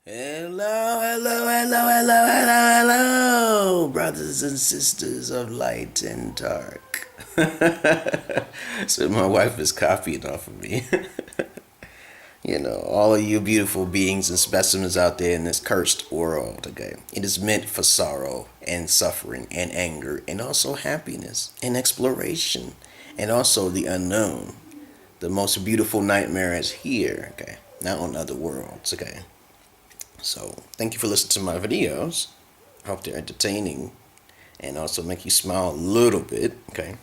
Hello, hello, hello, hello, hello, hello, brothers and sisters of light and dark. So my wife is copying off of me. All of you beautiful beings and specimens out there in this cursed world, okay? It is meant for sorrow and suffering and anger and also happiness and exploration and also the unknown. The most beautiful nightmare is here, okay? Not on other worlds, okay? So, thank you for listening to my videos. I hope they're entertaining and also make you smile a little bit, okay?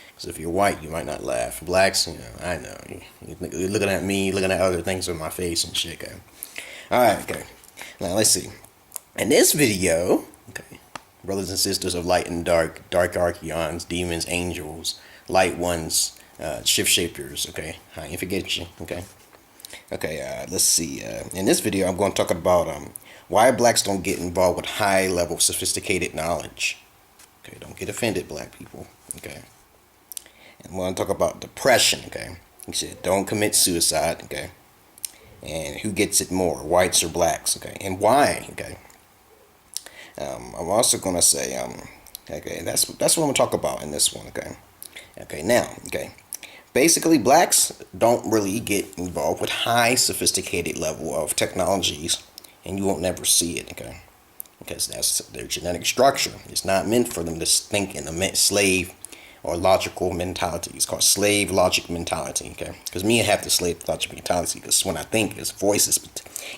Because if you're white, you might not laugh. Blacks, I know. You're looking at me, looking at other things on my face and shit, okay? Alright, okay. Now, let's see. In this video, okay, brothers and sisters of light and dark, dark archeons, demons, angels, light ones, shift shapers, okay? I ain't forget you, okay? Okay, let's see. In this video, I'm going to talk about why blacks don't get involved with high-level sophisticated knowledge. Okay, don't get offended, black people. Okay. And I'm going to talk about depression, okay? He said, don't commit suicide, okay? And who gets it more, whites or blacks, okay? And why, okay? I'm also going to say, okay, that's what I'm going to talk about in this one, okay? Okay, now, okay. Basically, blacks don't really get involved with high sophisticated level of technologies, and you won't never see it, okay? Because that's their genetic structure. It's not meant for them to think in a slave or logical mentality. It's called slave logic mentality, okay? Because me, I have the slave logic mentality, because when I think, it's voices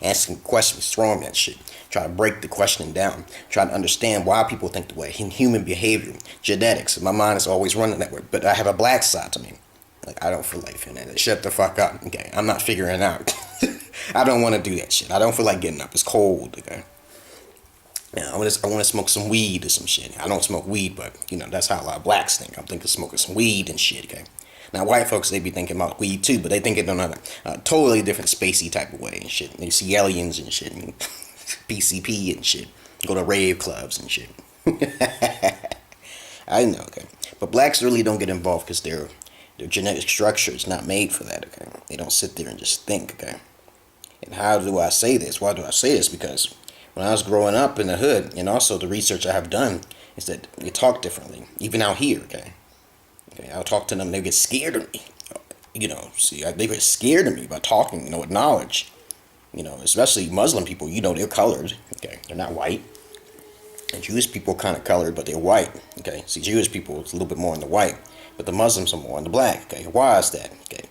asking questions, throwing that shit, try to break the questioning down, try to understand why people think the way, in human behavior, genetics. My mind is always running that way, but I have a black side to me. Like, I don't feel like feeling that. Shut the fuck up, okay? I'm not figuring out. I don't want to do that shit. I don't feel like getting up. It's cold, okay? Yeah, I want to smoke some weed or some shit. I don't smoke weed, but, that's how a lot of blacks think. I'm thinking smoking some weed and shit, okay? Now, white folks, they be thinking about weed too, but they think it in a totally different spacey type of way and shit. They see aliens and shit, and PCP and shit. Go to rave clubs and shit. I know, okay? But blacks really don't get involved because their genetic structure is not made for that, okay? They don't sit there and just think, okay? And how do I say this? Why do I say this? Because when I was growing up in the hood, and also the research I have done, is that they talk differently, even out here, okay? I'll talk to them, they get scared of me. They get scared of me by talking, with knowledge. Especially Muslim people, they're colored, okay? They're not white. And Jewish people are kind of colored, but they're white, okay? See, Jewish people is a little bit more in the white, but the Muslims are more in the black, okay? Why is that, okay?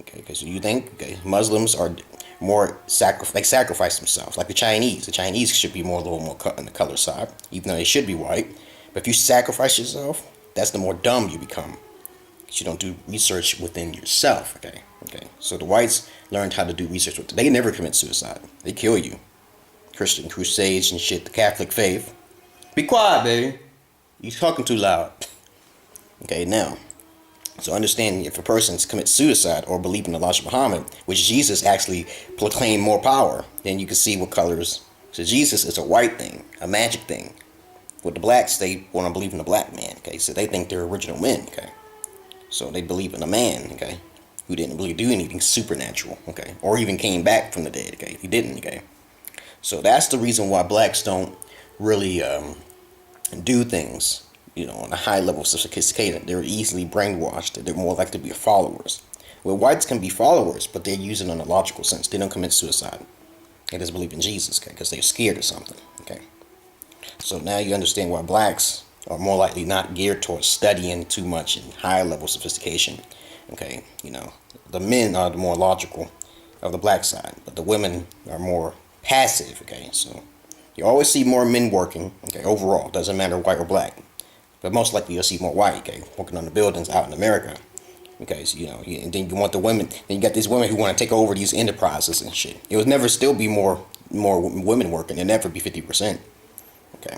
Okay, because you think, okay, Muslims are more sacrifice themselves, like the Chinese. The Chinese should be a little more on the color side, even though they should be white. But if you sacrifice yourself, that's the more dumb you become. Because you don't do research within yourself, okay? Okay, so the whites learned how to do research. They never commit suicide. They kill you. Christian crusades and shit, the Catholic faith. Be quiet, baby. You're talking too loud. Okay, now, so understand if a person commits suicide or believe in Elijah Muhammad, which Jesus actually proclaimed more power, then you can see what colors. So Jesus is a white thing, a magic thing. With the blacks, they want to believe in the black man, okay? So they think they're original men, okay? So they believe in a man, okay? Who didn't really do anything supernatural, okay? Or even came back from the dead, okay? He didn't, okay? So that's the reason why blacks don't really do things, on a high level of sophistication. They're easily brainwashed. They're more likely to be followers. Well, whites can be followers, but they're using it in a logical sense. They don't commit suicide. They just believe in Jesus, okay, because they're scared of something, okay. So now you understand why blacks are more likely not geared towards studying too much in high level sophistication, okay. The men are the more logical of the black side, but the women are more passive, okay. So you always see more men working, okay, overall. Doesn't matter white or black. But most likely you'll see more white, okay, working on the buildings out in America. Because, and then you want the women, then you got these women who want to take over these enterprises and shit. It would never still be more women working. It'll never be 50%. Okay.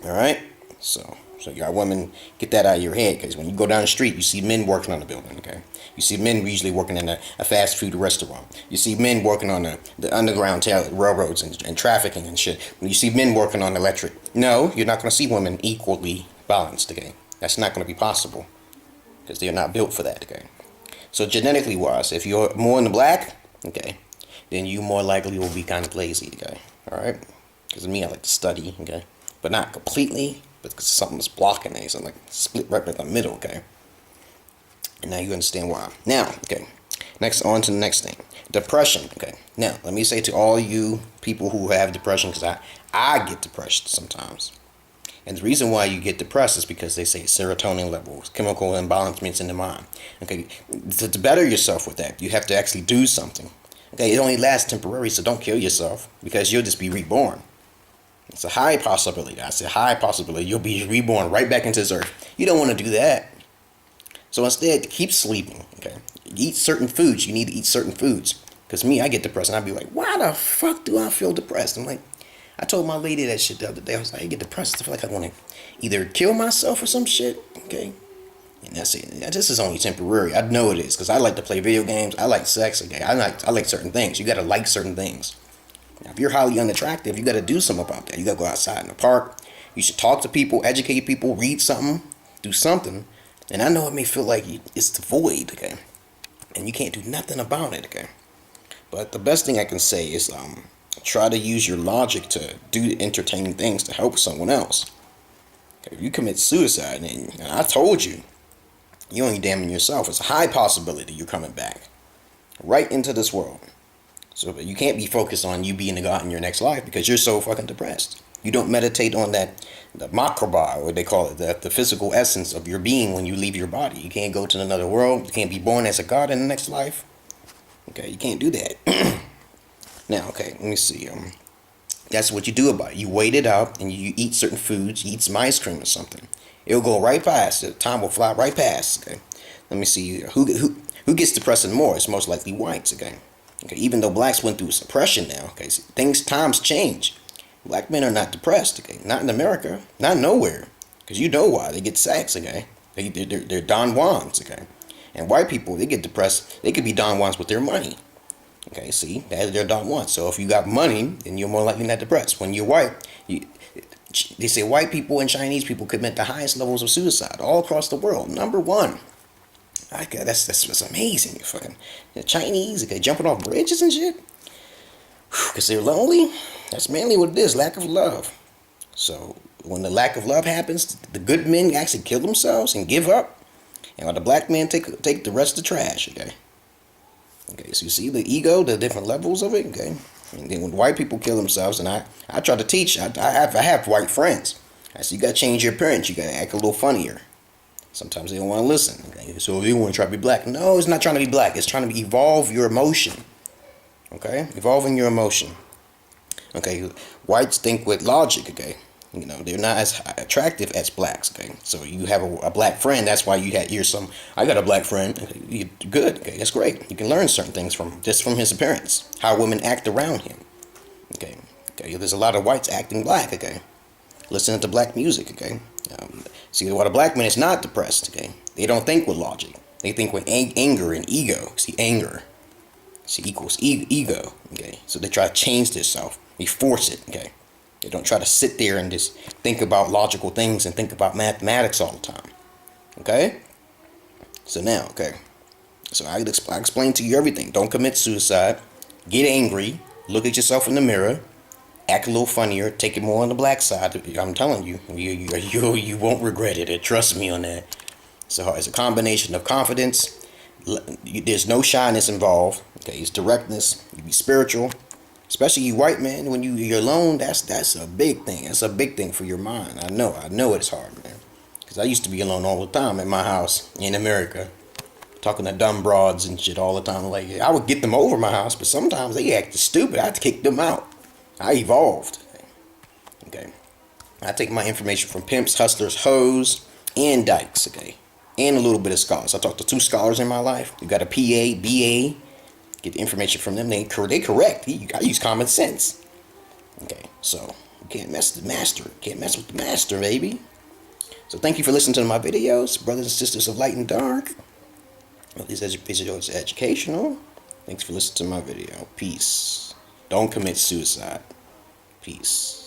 Alright? So you got women, get that out of your head. Because when you go down the street, you see men working on the building, okay? You see men usually working in a fast food restaurant. You see men working on the underground railroads and trafficking and shit. When you see men working on electric. No, you're not going to see women equally balanced, okay? That's not going to be possible. Because they're not built for that, okay? So genetically wise, if you're more in the black, okay, then you more likely will be kind of lazy, okay? All right? Because me, I like to study, okay? But not completely, but because something's blocking it. So I'm like split right in the middle, okay? And now you understand why. Now, okay. Next, on to the next thing. Depression, okay? Now, let me say to all you people who have depression, because I get depressed sometimes. And the reason why you get depressed is because they say serotonin levels, chemical imbalances in the mind. Okay, to better yourself with that, you have to actually do something. Okay, it only lasts temporary, so don't kill yourself because you'll just be reborn. It's a high possibility. I say high possibility you'll be reborn right back into this earth. You don't want to do that. So instead, keep sleeping. Okay, eat certain foods. You need to eat certain foods. Because me, I get depressed and I'd be like, why the fuck do I feel depressed? I'm like, I told my lady that shit the other day. I was like, I get depressed. I feel like I want to either kill myself or some shit. Okay. And that's it. This is only temporary. I know it is because I like to play video games. I like sex. Okay. I like certain things. You got to like certain things. Now, if you're highly unattractive, you got to do something about that. You got to go outside in the park. You should talk to people, educate people, read something, do something. And I know it may feel like it's the void. Okay. And you can't do nothing about it. Okay. But the best thing I can say is try to use your logic to do entertaining things to help someone else. Okay, if you commit suicide, and I told you, you ain't damning yourself. It's a high possibility you're coming back right into this world. So you can't be focused on you being the God in your next life because you're so fucking depressed. You don't meditate on the makraba, or they call it, the physical essence of your being when you leave your body. You can't go to another world. You can't be born as a God in the next life. Okay, you can't do that. Now, okay, let me see. That's what you do about it. You wait it out and you eat certain foods. You eat some ice cream or something. It'll go right past. The time will fly right past. Okay, let me see. Who gets depressed more? It's most likely whites. Okay, even though blacks went through suppression now. Okay, so times change. Black men are not depressed. Okay, not in America, not nowhere. Because you know why? They get sex. Okay, they're Don Juans. Okay, and white people, they get depressed. They could be Don Juans with their money. Okay, see, they're Don Juan. So if you got money, then you're more likely not depressed. When you're white, they say white people and Chinese people commit the highest levels of suicide all across the world. Number one. That's amazing. Fucking the Chinese, okay, jumping off bridges and shit. Because they're lonely. That's mainly what it is, lack of love. So when the lack of love happens, the good men actually kill themselves and give up. And while the black men take the rest of the trash, okay? Okay, so you see the ego, the different levels of it, okay? And then when white people kill themselves, and I try to teach, I have white friends. I say, you got to change your appearance. You got to act a little funnier. Sometimes they don't want to listen, okay? So you want to try to be black. No, it's not trying to be black. It's trying to evolve your emotion, okay? Evolving your emotion. Okay, whites think with logic, okay? You know, they're not as attractive as blacks, okay? So you have a black friend, that's why I got a black friend. Okay, good, okay, that's great. You can learn certain things from his appearance, how women act around him, okay? There's a lot of whites acting black, okay? Listening to black music, okay? See, why the black man is not depressed, okay? They don't think with logic. They think with anger and ego. See, anger, equals ego, okay? So they try to change themselves. They force it, okay? They don't try to sit there and just think about logical things and think about mathematics all the time. Okay? So now, okay. So I explained to you everything. Don't commit suicide. Get angry. Look at yourself in the mirror. Act a little funnier. Take it more on the black side. I'm telling you. You won't regret it. Trust me on that. So it's a combination of confidence. There's no shyness involved. Okay? It's directness. You be spiritual. Especially you white men, when you're alone, that's a big thing. That's a big thing for your mind. I know it's hard, man. Because I used to be alone all the time at my house in America. Talking to dumb broads and shit all the time. Like, I would get them over my house, but sometimes they acted stupid. I had to kick them out. I evolved. Okay. I take my information from pimps, hustlers, hoes, and dykes, okay? And a little bit of scholars. I talked to 2 scholars in my life. You got a PA, BA. Get the information from them. They correct. You gotta use common sense. Okay, so you can't mess with the master. Can't mess with the master, baby. So thank you for listening to my videos, brothers and sisters of light and dark. Well, this video is educational. Thanks for listening to my video. Peace. Don't commit suicide. Peace.